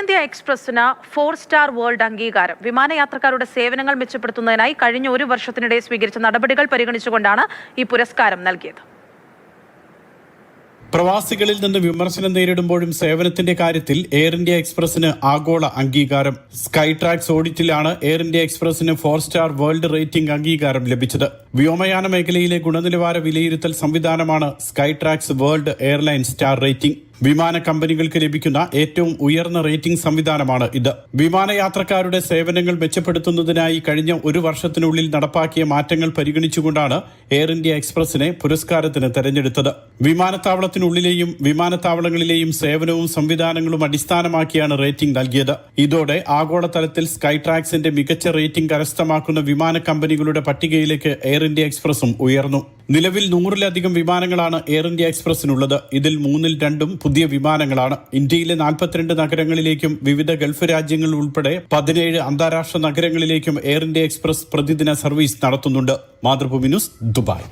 India എക്സ്പ്രസിന് four star world അംഗീകാരം. വിമാനയാത്രക്കാരുടെ സേവനങ്ങൾ മെച്ചപ്പെടുത്തുന്നതിനായി കഴിഞ്ഞ ഒരു വർഷത്തിനിടെ സ്വീകരിച്ച നടപടികൾ പരിഗണിച്ചുകൊണ്ടാണ് ഈ പുരസ്കാരം നൽകിയത്. പ്രവാസികളിൽ നിന്ന് വിമർശനം നേരിടുമ്പോഴും സേവനത്തിന്റെ കാര്യത്തിൽ എയർ ഇന്ത്യ എക്സ്പ്രസിന് ആഗോള അംഗീകാരം. സ്കൈട്രാക്സ് ഓഡിറ്റിലാണ് എയർ ഇന്ത്യ എക്സ്പ്രസിന് 4-സ്റ്റാർ വേൾഡ് റേറ്റിംഗ് അംഗീകാരം ലഭിച്ചത്. വ്യോമയാന മേഖലയിലെ ഗുണനിലവാര വിലയിരുത്തൽ സംവിധാനമാണ് Skytrax world airline star rating. വിമാന കമ്പനികൾക്ക് ലഭിക്കുന്ന ഏറ്റവും ഉയർന്ന റേറ്റിംഗ് സംവിധാനമാണ് ഇത്. വിമാനയാത്രക്കാരുടെ സേവനങ്ങൾ മെച്ചപ്പെടുത്തുന്നതിനായി കഴിഞ്ഞ ഒരു വർഷത്തിനുള്ളിൽ നടപ്പാക്കിയ മാറ്റങ്ങൾ പരിഗണിച്ചുകൊണ്ടാണ് എയർ ഇന്ത്യ എക്സ്പ്രസിനെ പുരസ്കാരത്തിന് തെരഞ്ഞെടുത്തത്. വിമാനത്താവളത്തിനുള്ളിലെയും വിമാനത്താവളങ്ങളിലെയും സേവനവും സംവിധാനങ്ങളും അടിസ്ഥാനമാക്കിയാണ് റേറ്റിംഗ് നൽകിയത്. ഇതോടെ ആഗോളതലത്തിൽ സ്കൈട്രാക്സിന്റെ മികച്ച റേറ്റിംഗ് കരസ്ഥമാക്കുന്ന വിമാന കമ്പനികളുടെ പട്ടികയിലേക്ക് എയർ ഇന്ത്യ എക്സ്പ്രസും ഉയർന്നു. നിലവിൽ 100-ലധികം വിമാനങ്ങളാണ് എയർ ഇന്ത്യ എക്സ്പ്രസിനുള്ളത്. ഇതിൽ 3-ൽ 2 പുതിയ വിമാനങ്ങളാണ്. ഇന്ത്യയിലെ 42 നഗരങ്ങളിലേക്കും വിവിധ ഗൾഫ് രാജ്യങ്ങൾ ഉൾപ്പെടെ 17 അന്താരാഷ്ട്ര നഗരങ്ങളിലേക്കും എയർ ഇന്ത്യ എക്സ്പ്രസ് പ്രതിദിന സർവീസ് നടത്തുന്നുണ്ട്. Mathrubhumi news, Dubai.